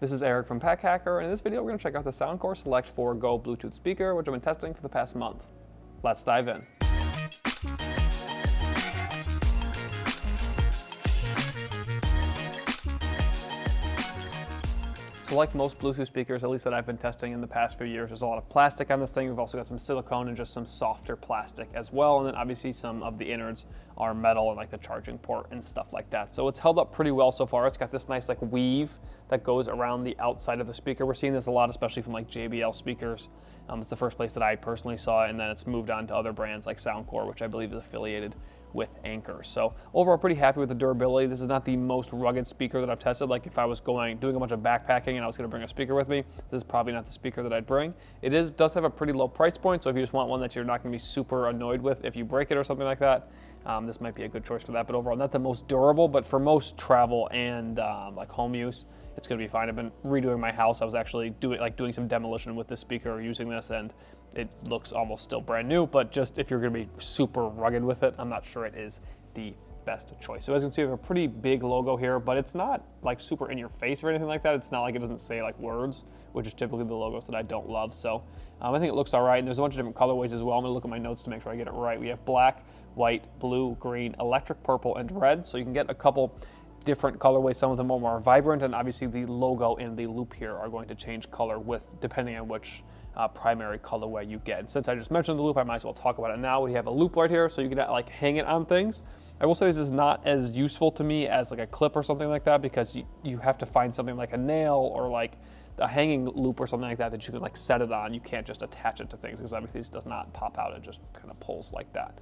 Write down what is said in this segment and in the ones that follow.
This is Eric from Pack Hacker, and in this video we're going to check out the Soundcore Select 4 Go Bluetooth speaker, which I've been testing for the past month. Let's dive in. So like most Bluetooth speakers, at least that I've been testing in the past few years, there's a lot of plastic on this thing. We've also got some silicone and just some softer plastic as well. And then obviously some of the innards are metal and like the charging port and stuff like that. So it's held up pretty well so far. It's got this nice like weave that goes around the outside of the speaker. We're seeing this a lot, especially from like JBL speakers. It's the first place that I personally saw it, and then it's moved on to other brands like Soundcore, which I believe is affiliated with Anchor. So overall, pretty happy with the durability. This is not the most rugged speaker that I've tested. Like if I was doing a bunch of backpacking and I was going to bring a speaker with me, this is probably not the speaker that I'd bring. Does have a pretty low price point, so if you just want one that you're not going to be super annoyed with if you break it or something like that, this might be a good choice for that. But overall, not the most durable, but for most travel and like home use, it's going to be fine. I've been redoing my house. I was actually doing some demolition with this speaker using this, and it looks almost still brand new, but just if you're going to be super rugged with it, I'm not sure it is the best choice. So as you can see, we have a pretty big logo here, but it's not like super in your face or anything like that. It's not like it doesn't say like words, which is typically the logos that I don't love. So I think it looks all right. And there's a bunch of different colorways as well. I'm gonna look at my notes to make sure I get it right. We have black, white, blue, green, electric purple, and red. So you can get a couple different colorways. Some of them are more vibrant, and obviously the logo and the loop here are going to change color depending on which primary colorway you get. And since I just mentioned the loop, I might as well talk about it now. We have a loop right here, so you can like hang it on things. I will say this is not as useful to me as like a clip or something like that, because you have to find something like a nail or like a hanging loop or something like that that you can like set it on. You can't just attach it to things, because obviously this does not pop out. It just kind of pulls like that.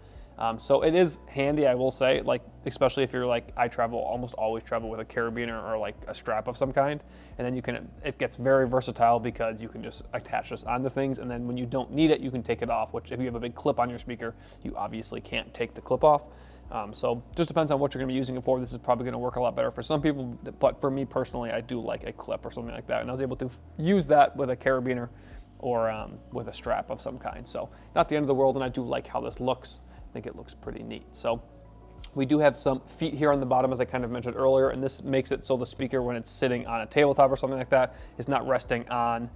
So it is handy, I will say, like especially if you're like, I almost always travel with a carabiner or like a strap of some kind, and then it gets very versatile because you can just attach this onto things, and then when you don't need it, you can take it off, which if you have a big clip on your speaker, you obviously can't take the clip off. So just depends on what you're going to be using it for. This is probably going to work a lot better for some people, but for me personally, I do like a clip or something like that, and I was able to use that with a carabiner or with a strap of some kind. So not the end of the world, and I do like how this looks. I think it looks pretty neat. So we do have some feet here on the bottom, as I kind of mentioned earlier, and this makes it so the speaker, when it's sitting on a tabletop or something like that, is not resting on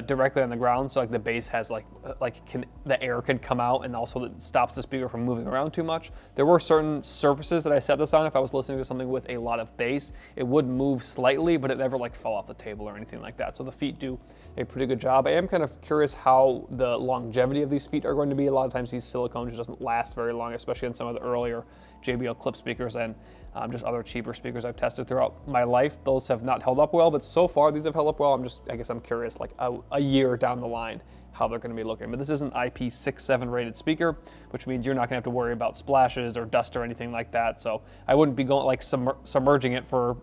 directly on the ground. So like the base has the air can come out, and also it stops the speaker from moving around too much. There were certain surfaces that I set this on. If I was listening to something with a lot of bass, it would move slightly, but it never like fell off the table or anything like that. So the feet do a pretty good job. I am kind of curious how the longevity of these feet are going to be. A lot of times these silicone just doesn't last very long, especially on some of the earlier JBL clip speakers and just other cheaper speakers I've tested throughout my life. Those have not held up well, but so far these have held up well. I guess I'm curious, like a year down the line, how they're going to be looking. But this is an IP67 rated speaker, which means you're not going to have to worry about splashes or dust or anything like that. So I wouldn't be going like submerging it for,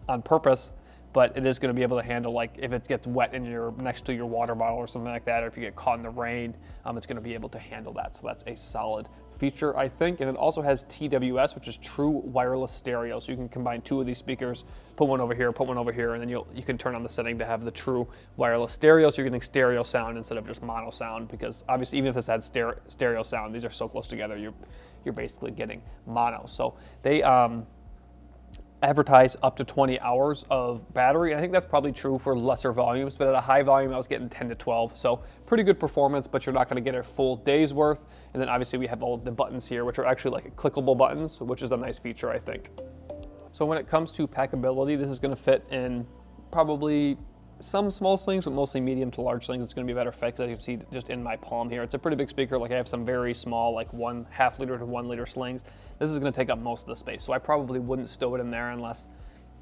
on purpose, but it is going to be able to handle like if it gets wet next to your water bottle or something like that, or if you get caught in the rain, it's going to be able to handle that. So that's a solid feature, I think. And it also has TWS, which is true wireless stereo. So you can combine two of these speakers, put one over here, and then you can turn on the setting to have the true wireless stereo. So you're getting stereo sound instead of just mono sound, because obviously even if this had stereo sound, these are so close together, you're basically getting mono. So they advertise up to 20 hours of battery. And I think that's probably true for lesser volumes, but at a high volume, I was getting 10 to 12. So pretty good performance, but you're not going to get a full day's worth. And then obviously we have all of the buttons here, which are actually like clickable buttons, which is a nice feature, I think. So when it comes to packability, this is going to fit in probably some small slings, but mostly medium to large slings. It's going to be a better fit, because as you can see just in my palm here, it's a pretty big speaker. Like I have some very small, like 1/2 liter to 1 liter slings. This is going to take up most of the space, so I probably wouldn't stow it in there unless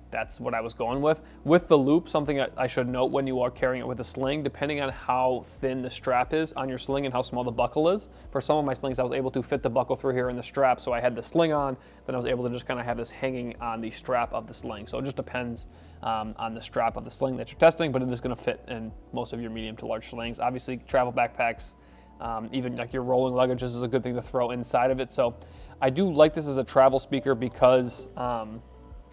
that's what I was going with. With the loop, something I should note when you are carrying it with a sling, depending on how thin the strap is on your sling and how small the buckle is. For some of my slings, I was able to fit the buckle through here in the strap, so I had the sling on, then I was able to just kind of have this hanging on the strap of the sling. So it just depends on the strap of the sling that you're testing, but it is going to fit in most of your medium to large slings. Obviously, travel backpacks, even like your rolling luggage, this is a good thing to throw inside of it. So I do like this as a travel speaker because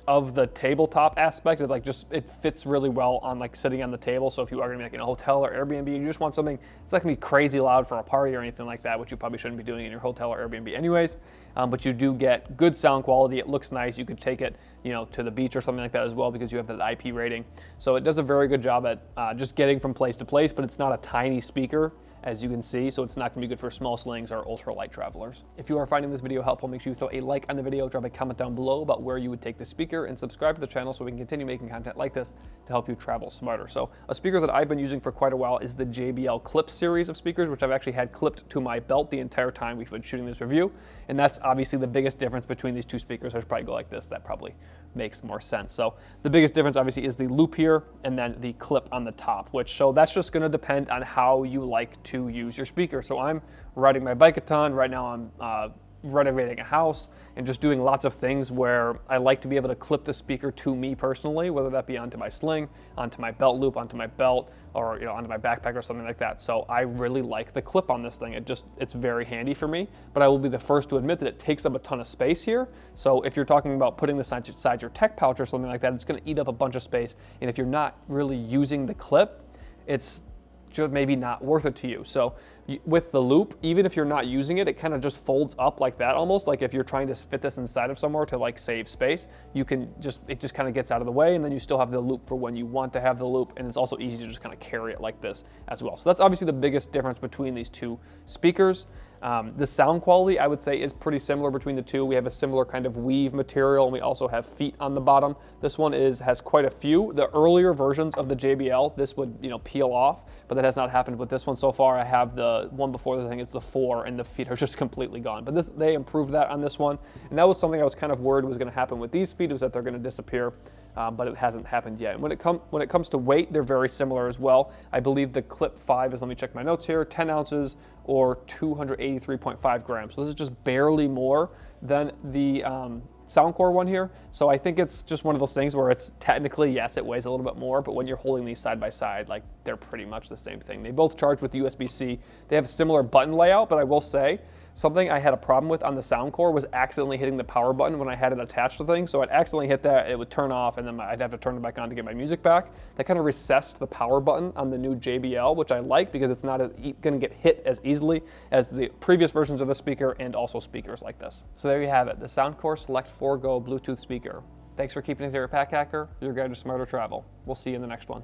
of the tabletop aspect. Of like just it fits really well on like sitting on the table. So if you are gonna be like in a hotel or Airbnb and you just want something, it's not gonna be crazy loud for a party or anything like that, which you probably shouldn't be doing in your hotel or Airbnb anyways. But you do get good sound quality. It looks nice. You could take it, you know, to the beach or something like that as well because you have that IP rating. So it does a very good job at just getting from place to place, but it's not a tiny speaker, as you can see, so it's not going to be good for small slings or ultralight travelers. If you are finding this video helpful, make sure you throw a like on the video, drop a comment down below about where you would take the speaker, and subscribe to the channel so we can continue making content like this to help you travel smarter. So a speaker that I've been using for quite a while is the JBL Clip series of speakers, which I've actually had clipped to my belt the entire time we've been shooting this review, and that's obviously the biggest difference between these two speakers. I should probably go like this. That probably makes more sense. So the biggest difference obviously is the loop here and then the clip on the top, so that's just going to depend on how you like to use your speaker. So I'm riding my bike a ton. Right now I'm renovating a house and just doing lots of things where I like to be able to clip the speaker to me personally, whether that be onto my sling, onto my belt loop, onto my belt, or you know, onto my backpack or something like that. So I really like the clip on this thing. It's very handy for me, but I will be the first to admit that it takes up a ton of space here. So if you're talking about putting this inside your tech pouch or something like that, it's going to eat up a bunch of space. And if you're not really using the clip, it's just maybe not worth it to you. So with the loop, even if you're not using it, it kind of just folds up like that almost. Like if you're trying to fit this inside of somewhere to like save space, it just kind of gets out of the way, and then you still have the loop for when you want to have the loop, and it's also easy to just kind of carry it like this as well. So that's obviously the biggest difference between these two speakers. The sound quality, I would say, is pretty similar between the two. We have a similar kind of weave material, and we also have feet on the bottom. This one has quite a few. The earlier versions of the JBL, this would peel off, but that has not happened with this one so far. I have the one before this, I think it's the 4, and the feet are just completely gone. But they improved that on this one, and that was something I was kind of worried was going to happen with these feet, is that they're going to disappear. But it hasn't happened yet. And when it comes to weight, they're very similar as well. I believe the Clip 5 is, let me check my notes here, 10 ounces or 283.5 grams. So this is just barely more than the Soundcore one here. So I think it's just one of those things where it's technically, yes, it weighs a little bit more, but when you're holding these side by side, like they're pretty much the same thing. They both charge with USB-C. They have a similar button layout, but I will say, something I had a problem with on the Soundcore was accidentally hitting the power button when I had it attached to things. So I'd accidentally hit that, it would turn off, and then I'd have to turn it back on to get my music back. That kind of recessed the power button on the new JBL, which I like because it's not going to get hit as easily as the previous versions of the speaker and also speakers like this. So there you have it, the Soundcore Select 4 Go Bluetooth speaker. Thanks for keeping it here at Pack Hacker, your guide to smarter travel. We'll see you in the next one.